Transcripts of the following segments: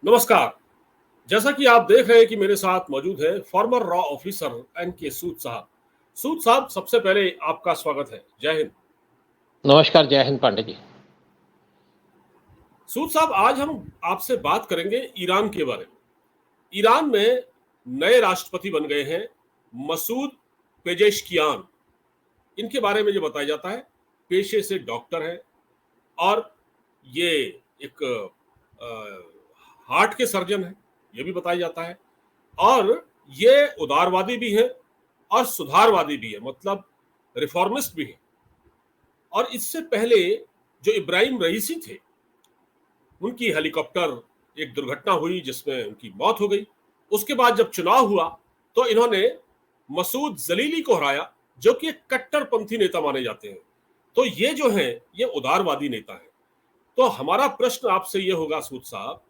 नमस्कार। जैसा कि आप देख रहे हैं कि मेरे साथ मौजूद है फॉर्मर रॉ ऑफिसर एन.के. सूद साहब। सूद साहब, सबसे पहले आपका स्वागत है। जय हिंद। नमस्कार, जय हिंद पांडे जी। सूद साहब, आज हम आपसे बात करेंगे ईरान के बारे में। ईरान में नए राष्ट्रपति बन गए हैं मसूद पेजेश्कियान। इनके बारे में जो बताया जाता है, पेशे से डॉक्टर हैं और ये एक हार्ट के सर्जन हैं, ये भी बताया जाता है। और ये उदारवादी भी हैं और सुधारवादी भी है, मतलब रिफॉर्मिस्ट भी है। और इससे पहले जो इब्राहिम रईसी थे, उनकी हेलीकॉप्टर एक दुर्घटना हुई जिसमें उनकी मौत हो गई। उसके बाद जब चुनाव हुआ तो इन्होंने मसूद जलीली को हराया, जो कि एक कट्टरपंथी नेता माने जाते हैं। तो ये जो हैं, ये उदारवादी नेता हैं। तो हमारा प्रश्न आपसे ये होगा सूद साहब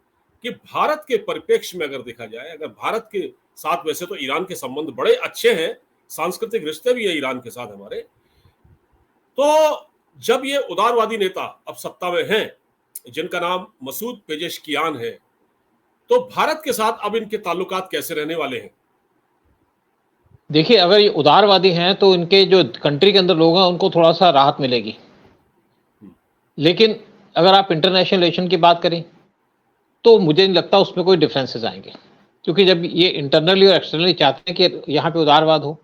कि भारत के परिप्रेक्ष्य में अगर देखा जाए, अगर भारत के साथ, वैसे तो ईरान के संबंध बड़े अच्छे हैं, सांस्कृतिक रिश्ते भी है ईरान के साथ हमारे, तो जब ये उदारवादी नेता अब सत्ता में हैं, जिनका नाम मसूद पेजेश्कियान है, तो भारत के साथ अब इनके ताल्लुकात कैसे रहने वाले हैं? देखिए, अगर ये उदारवादी हैं तो इनके जो कंट्री के अंदर लोग हैं उनको थोड़ा सा राहत मिलेगी। लेकिन अगर आप इंटरनेशनल रिलेशन की बात करें तो मुझे नहीं लगता उसमें कोई डिफरेंसेस आएंगे, क्योंकि जब ये इंटरनली और एक्सटर्नली चाहते हैं कि यहाँ पे उदारवाद हो।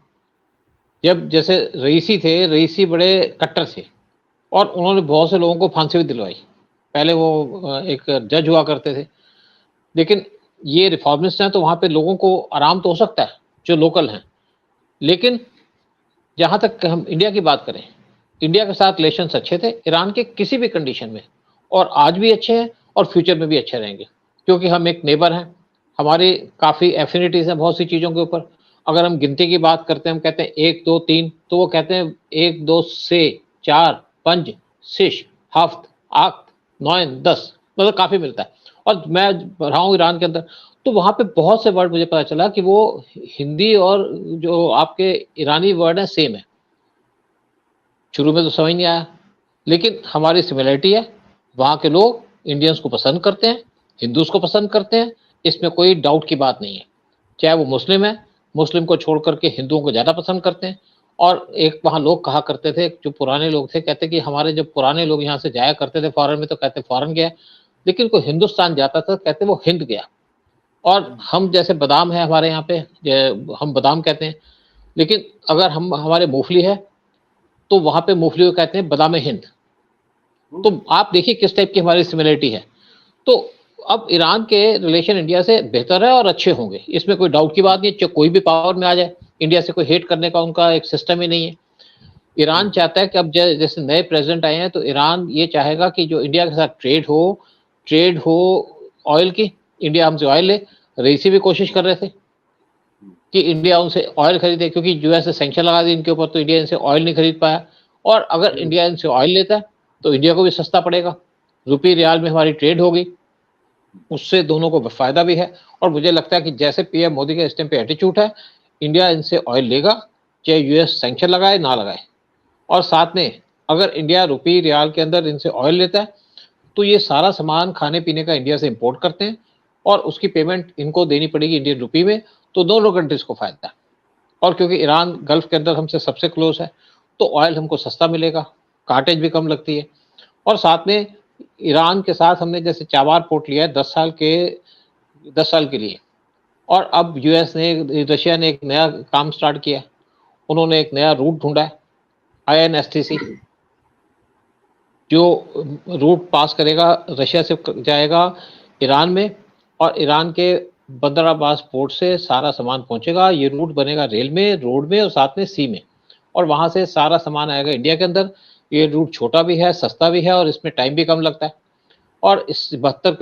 जब जैसे रईसी थे, रईसी बड़े कट्टर थे और उन्होंने बहुत से लोगों को फांसी भी दिलवाई। पहले वो एक जज हुआ करते थे, लेकिन ये रिफॉर्मिस्ट हैं तो वहाँ पे लोगों को आराम तो हो सकता है जो लोकल हैं। लेकिन जहाँ तक हम इंडिया की बात करें, इंडिया के साथ रिलेशंस अच्छे थे ईरान के किसी भी कंडीशन में, और आज भी अच्छे हैं और फ्यूचर में भी अच्छे रहेंगे, क्योंकि हम एक नेबर हैं। हमारी काफ़ी एफिनिटीज़ हैं बहुत सी चीज़ों के ऊपर। अगर हम गिनती की बात करते हैं, हम कहते हैं 1 2 3, तो वो कहते हैं 1 2 से 4 5 6 हफ्त आख्त 9 10, मतलब काफ़ी मिलता है। और मैं रहा हूँ ईरान के अंदर, तो वहाँ पे बहुत से वर्ड मुझे पता चला कि वो हिंदी और जो आपके ईरानी वर्ड हैं सेम है। शुरू में तो समझ नहीं आया, लेकिन हमारी सिमिलरिटी है। वहाँ के लोग इंडियंस को पसंद करते हैं, हिंदूज को पसंद करते हैं, इसमें कोई डाउट की बात नहीं है। चाहे वो मुस्लिम है, मुस्लिम को छोड़ करके हिंदुओं को ज़्यादा पसंद करते हैं। और एक वहाँ लोग कहा करते थे, जो पुराने लोग थे, कहते कि हमारे जब पुराने लोग यहाँ से जाया करते थे फॉरेन में तो कहते फॉरेन गया, लेकिन कोई हिंदुस्तान जाता था कहते वो हिंद गया। और हम जैसे बादाम है हमारे यहाँ पे, हम बादाम कहते हैं, लेकिन अगर हम हमारे मूंगफली है तो वहाँ पे मूंगफली को कहते हैं बादाम हिंद। तो आप देखिए किस टाइप की हमारी सिमिलरिटी है। तो अब ईरान के रिलेशन इंडिया से बेहतर है और अच्छे होंगे, इसमें कोई डाउट की बात नहीं है। कोई भी पावर में आ जाए, इंडिया से कोई हेट करने का उनका एक सिस्टम ही नहीं है। ईरान चाहता है कि अब जैसे नए प्रेसिडेंट आए हैं तो ईरान ये चाहेगा कि जो इंडिया के साथ ट्रेड हो ऑयल की, इंडिया हमसे ऑयल ले। रईसी भी कोशिश कर रहे थे कि इंडिया उनसे ऑयल खरीदे, क्योंकि यूएस ने सैंक्शन लगा दी इनके ऊपर, तो इंडिया इनसे ऑयल नहीं खरीद पाया। और अगर इंडिया इनसे ऑयल लेता है तो इंडिया को भी सस्ता पड़ेगा, रुपये रियाल में हमारी ट्रेड होगी, उससे दोनों को फायदा भी है। और मुझे लगता है कि जैसे पीएम मोदी के इस टाइम पे एटीट्यूड है, इंडिया इनसे ऑयल लेगा चाहे यूएस सैंक्शन लगाए ना लगाए। और साथ में अगर इंडिया रुपये रियाल के अंदर इनसे ऑयल लेता है तो ये सारा सामान खाने पीने का इंडिया से इंपोर्ट करते हैं और उसकी पेमेंट इनको देनी पड़ेगी इंडियन रुपये में, तो दोनों कंट्रीज को फायदा है। और क्योंकि ईरान गल्फ के अंदर हमसे सबसे क्लोज है तो ऑयल हमको सस्ता मिलेगा, कार्टेज भी कम लगती है। और साथ में ईरान के साथ हमने जैसे चाबार पोर्ट लिया है 10 साल के लिए, और अब यूएस ने, रशिया ने एक नया काम स्टार्ट किया। उन्होंने एक नया रूट ढूंढा है, INSTC, जो रूट पास करेगा, रशिया से जाएगा ईरान में, और ईरान के बंदर अब्बास पोर्ट से सारा सामान पहुंचेगा। ये रूट बनेगा रेल में, रोड में और साथ में सी में, और वहां से सारा सामान आएगा इंडिया के अंदर। ये रूट छोटा भी है, सस्ता भी है, और इसमें टाइम भी कम लगता है। और इस 7200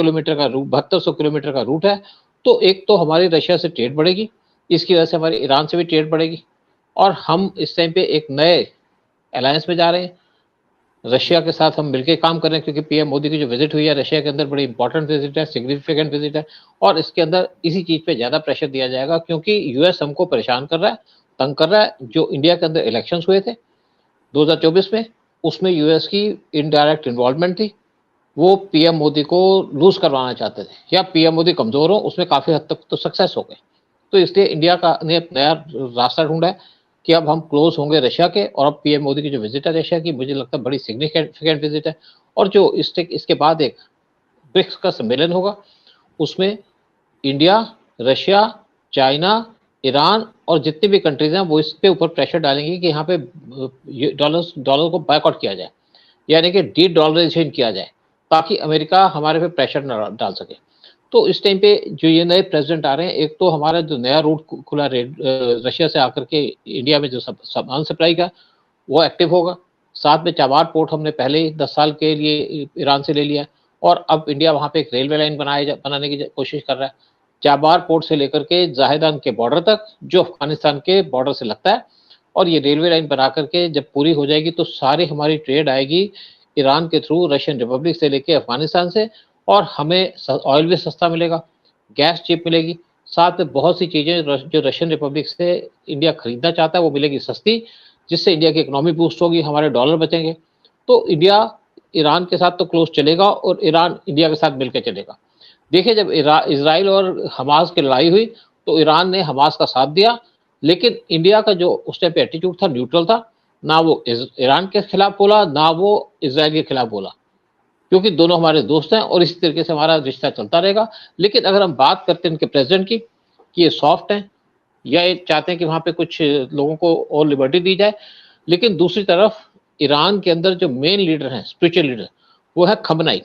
किलोमीटर का रूट है। तो एक तो हमारी रशिया से ट्रेड बढ़ेगी, इसकी वजह से हमारी ईरान से भी ट्रेड बढ़ेगी। और हम इस टाइम पे एक नए अलायंस में जा रहे हैं, रशिया के साथ हम मिलकर काम कर रहे हैं, क्योंकि पीएम मोदी की जो विजिट हुई है रशिया के अंदर, बड़ी इंपॉर्टेंट विजिट है, सिग्निफिकेंट विजिट है। और इसके अंदर इसी चीज़ पे ज़्यादा प्रेशर दिया जाएगा, क्योंकि यूएस हमको परेशान कर रहा है, तंग कर रहा है। जो इंडिया के अंदर इलेक्शंस हुए थे 2024 में, उसमें यूएस की इनडायरेक्ट इन्वॉल्वमेंट थी। वो पीएम मोदी को लूज करवाना चाहते थे, या पीएम मोदी कमजोर हो, उसमें काफी हद तक तो सक्सेस हो गए। तो इसलिए इंडिया का ने नया रास्ता ढूंढा है कि अब हम क्लोज होंगे रशिया के, और अब पीएम मोदी की जो विजिट है रशिया की, मुझे लगता है बड़ी सिग्निफिकेंट विजिट है। और जो इसके बाद एक ब्रिक्स का सम्मेलन होगा, उसमें इंडिया, रशिया, चाइना, ईरान और जितनी भी कंट्रीज हैं वो इसके ऊपर प्रेशर डालेंगी कि यहाँ पे डॉलर को बायकॉट किया जाए, यानी कि डी डॉलराइजेशन किया जाए, ताकि अमेरिका हमारे पे प्रेशर न डाल सके। तो इस टाइम पे जो ये नए प्रेसिडेंट आ रहे हैं, एक तो हमारा जो नया रूट खुला रशिया से आकर के इंडिया में जो सामान सप्लाई का, वो एक्टिव होगा। साथ में चाबार पोर्ट हमने पहले ही 10 साल के लिए ईरान से ले लिया, और अब इंडिया वहाँ पे एक रेलवे लाइन बनाने की कोशिश कर रहा है, चाबार पोर्ट से लेकर के जाहिदान के बॉर्डर तक, जो अफगानिस्तान के बॉर्डर से लगता है। और ये रेलवे लाइन बना करके जब पूरी हो जाएगी तो सारी हमारी ट्रेड आएगी ईरान के थ्रू रशियन रिपब्लिक से लेके अफगानिस्तान से, और हमें ऑयल भी सस्ता मिलेगा, गैस चीप मिलेगी, साथ में बहुत सी चीज़ें जो रशियन रिपब्लिक से इंडिया खरीदना चाहता है वो मिलेगी सस्ती, जिससे इंडिया की इकोनॉमी बूस्ट होगी, हमारे डॉलर बचेंगे। तो इंडिया ईरान के साथ तो क्लोज चलेगा, और ईरान इंडिया के साथ मिलकर चलेगा। देखिए, जब इसराइल और हमास की लड़ाई हुई तो ईरान ने हमास का साथ दिया, लेकिन इंडिया का जो उस टाइम पे एटीट्यूड था, न्यूट्रल था, ना वो ईरान के खिलाफ बोला, ना वो इसराइल के खिलाफ बोला, क्योंकि दोनों हमारे दोस्त हैं और इसी तरीके से हमारा रिश्ता चलता रहेगा। लेकिन अगर हम बात करते हैं इनके प्रेसिडेंट की कि ये सॉफ्ट हैं, या ये चाहते हैं कि वहाँ पे कुछ लोगों को और लिबर्टी दी जाए, लेकिन दूसरी तरफ ईरान के अंदर जो मेन लीडर हैं, स्पिरिचुअल लीडर, वो है खमनाई।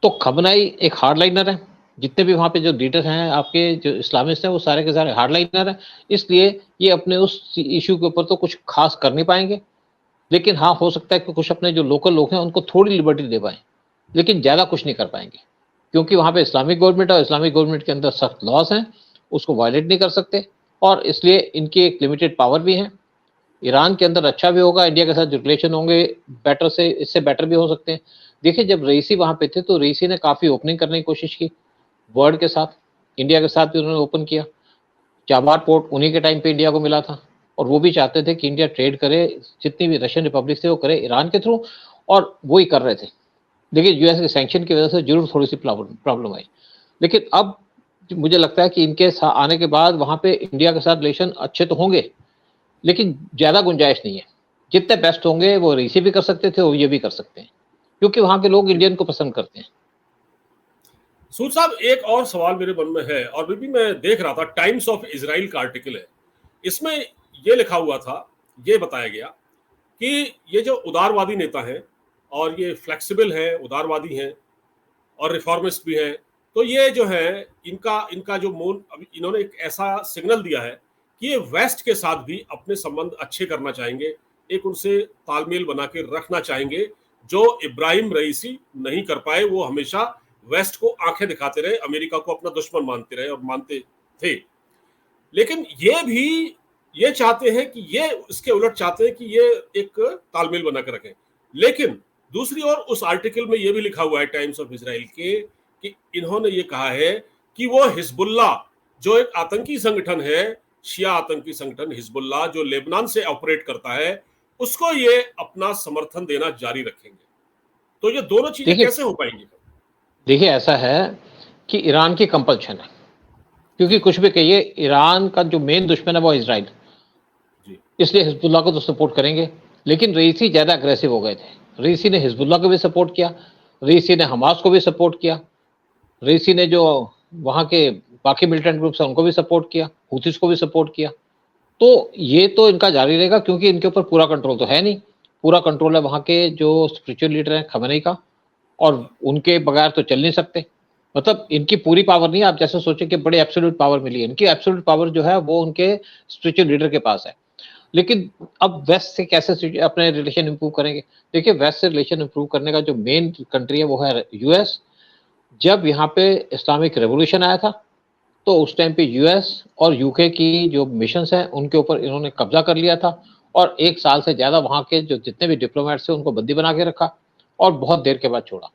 तो खमनाई एक हार्डलाइनर है, जितने भी वहाँ पे जो लीडर हैं आपके जो इस्लामिस्ट हैं वो सारे के सारे हार्डलाइनर हैं, इसलिए ये अपने उस इशू के ऊपर तो कुछ खास कर नहीं पाएंगे। लेकिन हाँ, हो सकता है कि कुछ अपने जो लोकल लोग हैं उनको थोड़ी लिबर्टी दे पाएं, लेकिन ज़्यादा कुछ नहीं कर पाएंगे, क्योंकि वहाँ पे इस्लामिक गवर्नमेंट है और इस्लामिक गवर्नमेंट के अंदर सख्त लॉस हैं, उसको वायलेट नहीं कर सकते, और इसलिए इनकी एक लिमिटेड पावर भी है। ईरान के अंदर अच्छा भी होगा, इंडिया के साथ जो रिलेशन होंगे बेटर से इससे बेटर भी हो सकते हैं। देखिए, जब रईसी वहाँ पे थे तो रईसी ने काफ़ी ओपनिंग करने की कोशिश की वर्ल्ड के साथ, इंडिया के साथ भी उन्होंने ओपन किया। चाबार पोर्ट उन्हीं के टाइम पे इंडिया को मिला था, और वो भी चाहते थे कि इंडिया ट्रेड करे, जितनी भी रशियन रिपब्लिक से वो करे ईरान के थ्रू, और वो ही कर रहे थे। देखिए, यूएस के सैंक्शन की वजह से जरूर थोड़ी सी प्रॉब्लम आई, लेकिन अब मुझे लगता है कि इनके आने के बाद वहाँ पे इंडिया के साथ रिलेशन अच्छे तो होंगे, लेकिन ज़्यादा गुंजाइश नहीं है। जितने बेस्ट होंगे वो रईसी भी कर सकते थे और ये भी कर सकते हैं, क्योंकि वहाँ के लोग इंडियन को पसंद करते हैं। सूद साहब, एक और सवाल मेरे मन में है, और भी मैं देख रहा था, टाइम्स ऑफ इजराइल का आर्टिकल है, इसमें ये लिखा हुआ था, ये बताया गया कि ये जो उदारवादी नेता हैं और ये फ्लेक्सिबल हैं, उदारवादी हैं और रिफॉर्मिस्ट भी हैं, तो ये जो है इनका इनका जो मूल, अभी इन्होंने एक ऐसा सिग्नल दिया है कि ये वेस्ट के साथ भी अपने संबंध अच्छे करना चाहेंगे, एक उनसे तालमेल बना के रखना चाहेंगे, जो इब्राहिम रईसी नहीं कर पाए। वो हमेशा वेस्ट को आंखें दिखाते रहे, अमेरिका को अपना दुश्मन मानते रहे और मानते थे, लेकिन ये भी ये चाहते हैं कि ये इसके उलट चाहते हैं कि ये एक तालमेल बनाकर रखें। लेकिन दूसरी ओर उस आर्टिकल में ये भी लिखा हुआ है टाइम्स ऑफ इजराइल के कि इन्होंने ये कहा है कि वो हिजबुल्ला, जो एक आतंकी संगठन है, शिया आतंकी संगठन हिजबुल्ला जो लेबनान से ऑपरेट करता है, उसको ये अपना समर्थन देना जारी रखेंगे। तो ये दोनों चीजें कैसे हो पाएंगी? देखिए, ऐसा है कि ईरान की कंपल्शन है, क्योंकि कुछ भी कहिए ईरान का जो मेन दुश्मन है वो इजराइल, इसलिए हिजबुल्लाह को तो सपोर्ट करेंगे। लेकिन रईसी ज़्यादा अग्रेसिव हो गए थे, रईसी ने हिजबुल्लाह को भी सपोर्ट किया, रईसी ने हमास को भी सपोर्ट किया, रईसी ने जो वहाँ के बाकी मिलिटेंट ग्रुप्स हैं उनको भी सपोर्ट किया, हुतीस को भी सपोर्ट किया। तो ये तो इनका जारी रहेगा, क्योंकि इनके ऊपर पूरा कंट्रोल तो है नहीं, पूरा कंट्रोल है वहाँ के जो स्पिरिचुअल लीडर हैं खमेनी का, और उनके बगैर तो चल नहीं सकते। मतलब इनकी पूरी पावर नहीं है, आप जैसे सोचें कि बड़ी एब्सोल्यूट पावर मिली है, इनकी एब्सोल्यूट पावर जो है वो उनके स्पिरिचुअल लीडर के पास है। लेकिन अब वेस्ट से कैसे अपने रिलेशन इंप्रूव करेंगे? देखिए, वेस्ट से रिलेशन इंप्रूव करने का जो मेन कंट्री है वो है यूएस। जब यहाँ पे इस्लामिक रेवोल्यूशन आया था तो उस टाइम पे यूएस और यूके की जो मिशंस हैं उनके ऊपर इन्होंने कब्जा कर लिया था, और 1 साल से ज़्यादा वहाँ के जो जितने भी डिप्लोमेट्स थे उनको बंदी बना के रखा, और बहुत देर के बाद छोड़ा।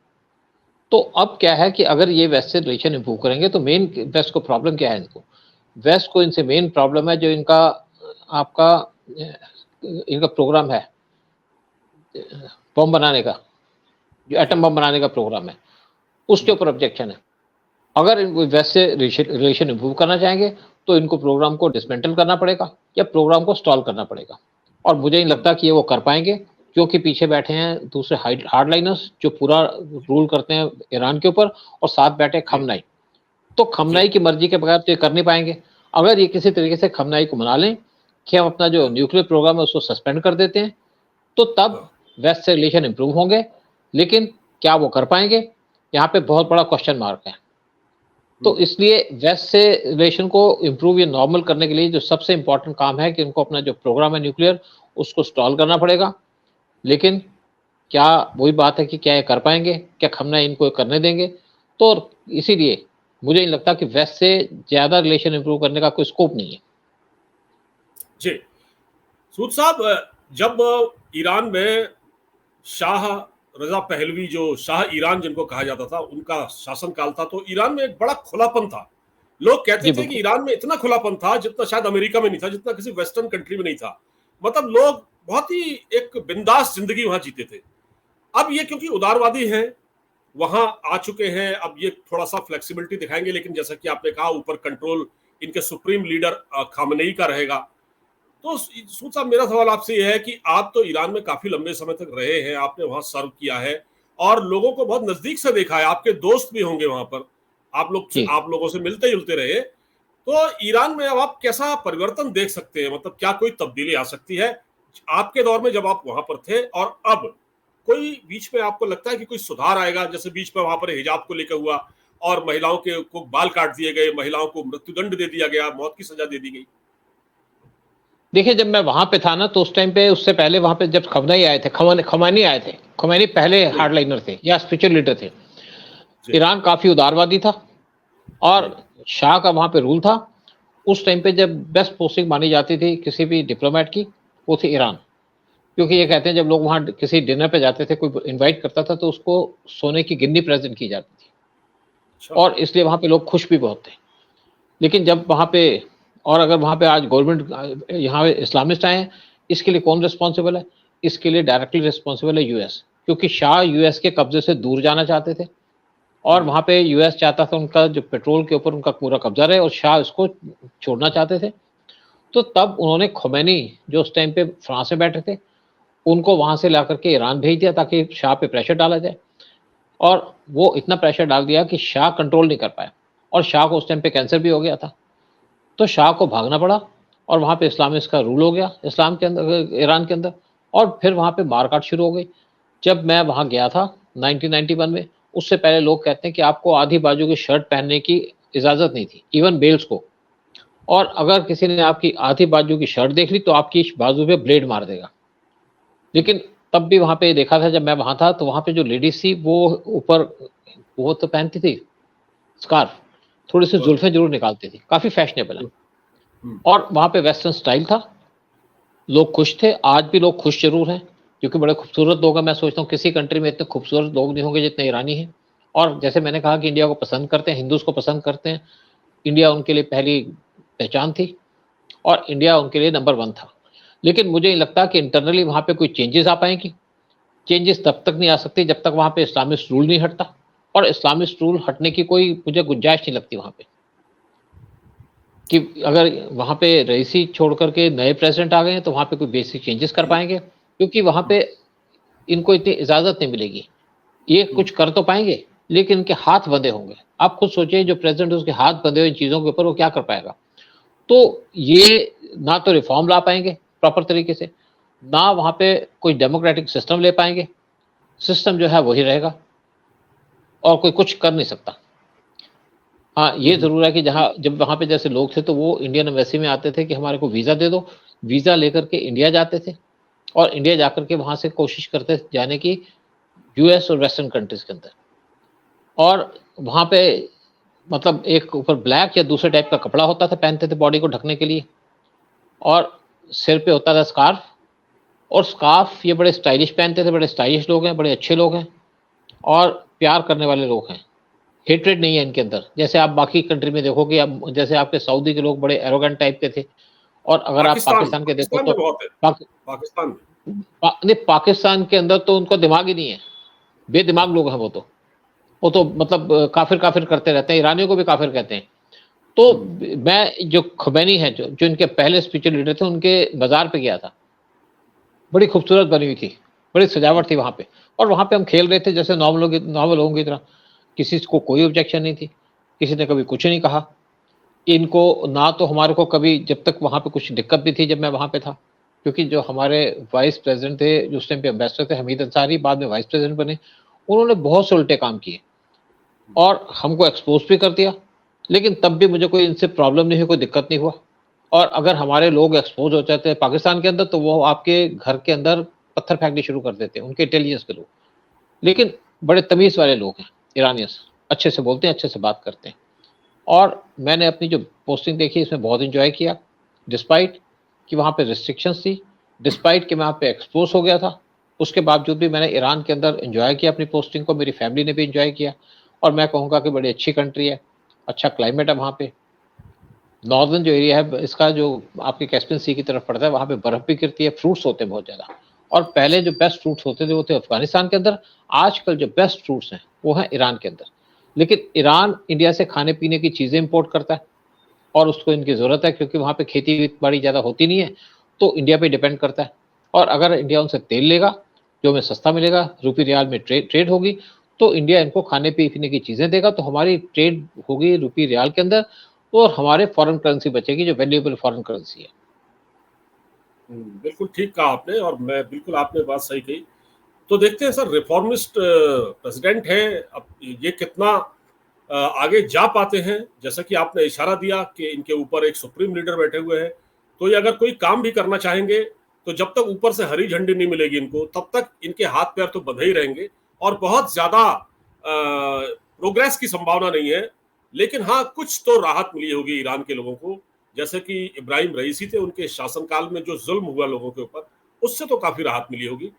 तो अब क्या है कि अगर ये वेस्ट से रिलेशन इंप्रूव करेंगे तो मेन वेस्ट को प्रॉब्लम क्या है? इनको वेस्ट को इनसे मेन प्रॉब्लम है जो इनका आपका इनका प्रोग्राम है बम बनाने का। जो एटम बम बनाने का प्रोग्राम है, उसके ऊपर ऑब्जेक्शन है। अगर इनको वेस्ट से रिलेशन इंप्रूव करना चाहेंगे तो इनको प्रोग्राम को डिसमेंटल करना पड़ेगा या प्रोग्राम को स्टॉल करना पड़ेगा। और मुझे नहीं लगता कि ये वो कर पाएंगे, क्योंकि पीछे बैठे हैं दूसरे हार्डलाइनर्स जो पूरा रूल करते हैं ईरान के ऊपर, और साथ बैठे खमनाई। तो खमनाई की मर्जी के बगैर तो ये कर नहीं पाएंगे। अगर ये किसी तरीके से खमनाई को मना लें कि हम अपना जो न्यूक्लियर प्रोग्राम है उसको सस्पेंड कर देते हैं, तो तब वेस्ट से रिलेशन इंप्रूव होंगे। लेकिन क्या वो कर पाएंगे, यहाँ पे बहुत बड़ा क्वेश्चन मार्क है। तो इसलिए वेस्ट से रिलेशन को इंप्रूव या नॉर्मल करने के लिए जो सबसे इंपॉर्टेंट काम है कि उनको अपना जो प्रोग्राम है न्यूक्लियर उसको स्टॉल करना पड़ेगा। लेकिन क्या वही बात है कि क्या ये कर पाएंगे, क्या खमनाई इनको करने देंगे? तो इसीलिए मुझे नहीं लगता कि वेस्ट से ज्यादा रिलेशन इंप्रूव करने का कोई स्कोप नहीं है। जी सूद साहब, जब ईरान में शाह रजा पहलवी, जो शाह ईरान जिनको कहा जाता था, उनका शासनकाल था, तो ईरान में एक बड़ा खुलापन था। लोग कहते थे कि ईरान में इतना खुलापन था जितना शायद अमेरिका में नहीं था, जितना किसी वेस्टर्न कंट्री में नहीं था। मतलब लोग बहुत ही एक बिंदास जिंदगी वहां जीते थे। अब ये क्योंकि उदारवादी हैं, वहां आ चुके हैं, अब ये थोड़ा सा फ्लेक्सिबिलिटी दिखाएंगे, लेकिन जैसा कि आपने कहा ऊपर कंट्रोल इनके सुप्रीम लीडर खामनेई का रहेगा। तो सूद साहब, मेरा सवाल आपसे यह है कि आप तो ईरान में काफी लंबे समय तक रहे हैं, आपने वहां सर्व किया है और लोगों को बहुत नजदीक से देखा है, आपके दोस्त भी होंगे वहां पर, आप लोगों से मिलते जुलते रहे। तो ईरान में अब आप कैसा परिवर्तन देख सकते हैं? मतलब क्या कोई तब्दीली आ सकती है आपके दौर में जब आप वहां पर थे, और अब कोई बीच में आपको लगता है कि कोई सुधार आएगा? जैसे बीच में वहां पर हिजाब को लेकर हुआ और महिलाओं के को बाल काट दिए गए, महिलाओं को मृत्युदंड दे दिया गया, मौत की सजा दे दी गई। देखिए, जब मैं वहां पे था ना, तो उस टाइम पे, उससे पहले वहां पे जब खमनाई आए थे, खमानी आए थे, खमैनी पहले हार्डलाइनर थे या स्पिरिचुअल लीडर थे। ईरान काफी उदारवादी था और शाह का वहां पे रूल था। उस टाइम पे जब बेस्ट पोस्टिंग मानी जाती थी किसी भी डिप्लोमेट की, वो थी ईरान। क्योंकि ये कहते हैं जब लोग वहां किसी डिनर पे जाते थे, कोई इनवाइट करता था, तो उसको सोने की गिन्नी प्रेजेंट की जाती थी, और इसलिए वहां पे लोग खुश भी बहुत थे। लेकिन जब वहां पे, और अगर वहां पे आज गवर्नमेंट यहाँ इस्लामिस्ट आए हैं, इसके लिए कौन रिस्पॉन्सिबल है? इसके लिए डायरेक्टली रिस्पॉन्सिबल है यूएस, क्योंकि शाह यूएस के कब्जे से दूर जाना चाहते थे और वहां पे यूएस चाहता था उनका जो पेट्रोल के ऊपर उनका पूरा कब्जा रहे, और शाह इसको छोड़ना चाहते थे। तो तब उन्होंने खोमेनी, जो उस टाइम पे फ्रांस में बैठे थे, उनको वहां से ला करके ईरान भेज दिया ताकि शाह पे प्रेशर डाला जाए। और वो इतना प्रेशर डाल दिया कि शाह कंट्रोल नहीं कर पाया, और शाह को उस टाइम पे कैंसर भी हो गया था। तो शाह को भागना पड़ा और वहां पे इस्लामिस्ट का रूल हो गया इस्लाम के अंदर, ईरान के अंदर, और फिर वहां पे मारकाट शुरू हो गई। जब मैं वहां गया था 1991 में, उससे पहले लोग कहते हैं कि आपको आधी बाजू की शर्ट पहनने की इजाजत नहीं थी, इवन बेल्स को। और अगर किसी ने आपकी आधी बाजू की शर्ट देख ली तो आपकी बाजू पे ब्लेड मार देगा। लेकिन तब भी वहां पे देखा था, जब मैं वहां था, तो वहां पे जो लेडीज थी वो ऊपर वो तो पहनती थी स्कार्फ, थोड़ी सी जुल्फें जरूर निकालती थी, काफी फैशनेबल है। और वहां पे वेस्टर्न स्टाइल था, लोग खुश थे। आज भी लोग खुश जरूर हैं, क्योंकि बड़े खूबसूरत लोग हैं। मैं सोचता हूँ किसी कंट्री में इतने खूबसूरत लोग नहीं होंगे जितने ईरानी हैं। और जैसे मैंने कहा कि इंडिया को पसंद करते हैं, हिंदूज को पसंद करते हैं, इंडिया उनके लिए पहली पहचान थी और इंडिया उनके लिए नंबर 1 था। लेकिन मुझे नहीं लगता कि इंटरनली वहां पे कोई चेंजेस आ पाएंगी। चेंजेस तब तक नहीं आ सकती जब तक वहां पे इस्लामिस्ट रूल नहीं हटता, और इस्लामिस्ट रूल हटने की कोई मुझे गुंजाइश नहीं लगती वहां पे। कि अगर वहां पे रईसी छोड़ करके नए प्रेसिडेंट आ गए हैं तो वहां पे कोई बेसिक चेंजेस कर पाएंगे, क्योंकि वहां पे इनको इतनी इजाजत नहीं मिलेगी। ये कुछ कर तो पाएंगे लेकिन इनके हाथ बंधे होंगे। आप खुद सोचिए, जो प्रेसिडेंट उसके हाथ बंधे हुए इन चीजों के ऊपर, वो क्या कर पाएगा? तो ये ना तो रिफॉर्म ला पाएंगे प्रॉपर तरीके से, ना वहां पे कोई डेमोक्रेटिक सिस्टम ले पाएंगे। सिस्टम जो है वही रहेगा और कोई कुछ कर नहीं सकता। हाँ, ये जरूर है कि जब वहां पे जैसे लोग थे तो वो इंडियन एम्बेसी में आते थे कि हमारे को वीजा दे दो, वीजा लेकर के इंडिया जाते थे और इंडिया जाकर के वहां से कोशिश करते जाने की यूएस और वेस्टर्न कंट्रीज के अंदर। और वहां पे मतलब एक ऊपर ब्लैक या दूसरे टाइप का कपड़ा होता था, पहनते थे बॉडी को ढकने के लिए, और सिर पे होता था स्कार्फ। और स्कार्फ ये बड़े स्टाइलिश पहनते थे, बड़े स्टाइलिश लोग हैं, बड़े अच्छे लोग हैं और प्यार करने वाले लोग हैं। हेट्रेड नहीं है इनके अंदर, जैसे आप बाकी कंट्री में देखोगे। अब जैसे आपके सऊदी के लोग बड़े एरोगेंट टाइप के थे, और अगर आप पाकिस्तान के देखो तो पाकिस्तान में नहीं, पाकिस्तान के अंदर तो उनको दिमाग ही नहीं है। बेदिमाग लोग हैं वो तो मतलब काफिर काफिर करते रहते हैं, ईरानियों को भी काफिर कहते हैं। तो मैं जो खुमैनी है, जो इनके पहले स्पिरिचुअल लीडर थे, उनके मज़ार पे गया था। बड़ी खूबसूरत बनी हुई थी, बड़ी सजावट थी वहाँ पे, और वहाँ पे हम खेल रहे थे जैसे नॉर्मल लोगों की तरह। किसी को कोई ऑब्जेक्शन नहीं थी, किसी ने कभी कुछ नहीं कहा। इनको ना तो हमारे को कभी, जब तक वहाँ पे कुछ दिक्कत भी थी जब मैं वहाँ पे था, क्योंकि जो हमारे वाइस प्रेज़िडेंट थे, जो उस टाइम पे एम्बेसडर थे, हमीद अंसारी, बाद में वाइस प्रेज़िडेंट बने, उन्होंने बहुत से उल्टे काम किए और हमको एक्सपोज़ भी कर दिया। लेकिन तब भी मुझे कोई इनसे प्रॉब्लम नहीं हुई, कोई दिक्कत नहीं हुआ। और अगर हमारे लोग एक्सपोज़ हो जाते हैं पाकिस्तान के अंदर, तो वो आपके घर के अंदर पत्थर फेंकने शुरू कर देते हैं, उनके इंटेलिजेंस के लोग। लेकिन बड़े तमीज़ वाले लोग हैं ईरानियंस, अच्छे से बोलते हैं, अच्छे से बात करते हैं। और मैंने अपनी जो पोस्टिंग देखी, इसमें बहुत एन्जॉय किया, डिस्पाइट कि वहाँ पे रिस्ट्रिक्शंस थी, डिस्पाइट कि मैं वहाँ पे एक्सपोज़ हो गया था। उसके बावजूद भी मैंने ईरान के अंदर एन्जॉय किया अपनी पोस्टिंग को, मेरी फैमिली ने भी एन्जॉय किया, और मैं कहूँगा कि बड़ी अच्छी कंट्री है, अच्छा क्लाइमेट है वहाँ पे। नॉर्दर्न जो एरिया है इसका, जो आपके कैस्पियन सी की तरफ पड़ता है, वहाँ पे बर्फ़ भी गिरती है, फ्रूट्स होते हैं बहुत ज़्यादा। और पहले जो बेस्ट फ्रूट्स होते थे वो थे अफ़गानिस्तान के अंदर, आजकल जो बेस्ट फ्रूट्स हैं वो हैं ईरान के अंदर। लेकिन ईरान इंडिया से खाने-पीने की चीज़ें इम्पोर्ट करता है, और उसको इनकी ज़रूरत है, क्योंकि वहाँ पे खेती-बाड़ी ज़्यादा होती नहीं है, तो इंडिया पे डिपेंड करता है। और अगर इंडिया उनसे तेल लेगा, जो हमें सस्ता मिलेगा, रूपी रियाल में ट्रेड होगी, तो इंडिया इनको खाने-पीने की चीज़ें देगा, तो हमारी ट्रेड होगी रूपी रियाल के अंदर, और हमारे फॉरेन करेंसी बचेगी, जो वैल्यूएबल फॉरेन करेंसी है। बिल्कुल ठीक कहा आपने, और मैं बिल्कुल, आपने बात सही कही। तो देखते हैं सर, रिफॉर्मिस्ट प्रेसिडेंट है, अब ये कितना आगे जा पाते हैं। जैसा कि आपने इशारा दिया कि इनके ऊपर एक सुप्रीम लीडर बैठे हुए हैं, तो ये अगर कोई काम भी करना चाहेंगे, तो जब तक ऊपर से हरी झंडी नहीं मिलेगी इनको, तब तक इनके हाथ पैर तो बंधे ही रहेंगे, और बहुत ज्यादा प्रोग्रेस की संभावना नहीं है। लेकिन हाँ, कुछ तो राहत मिली होगी ईरान के लोगों को, जैसे कि इब्राहिम रईसी थे, उनके शासनकाल में जो जुल्म हुआ लोगों के ऊपर, उससे तो काफी राहत मिली होगी।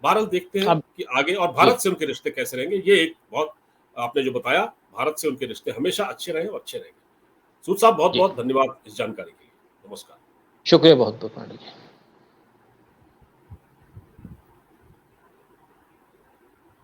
भारत देखते हैं अब कि आगे, और जी, भारत से उनके रिश्ते कैसे रहेंगे। ये एक बहुत, आपने जो बताया, भारत से उनके रिश्ते हमेशा अच्छे रहे और अच्छे रहेंगे। सूद साहब, बहुत जी। बहुत धन्यवाद इस जानकारी के लिए। नमस्कार। शुक्रिया बहुत-बहुत पांडे जी।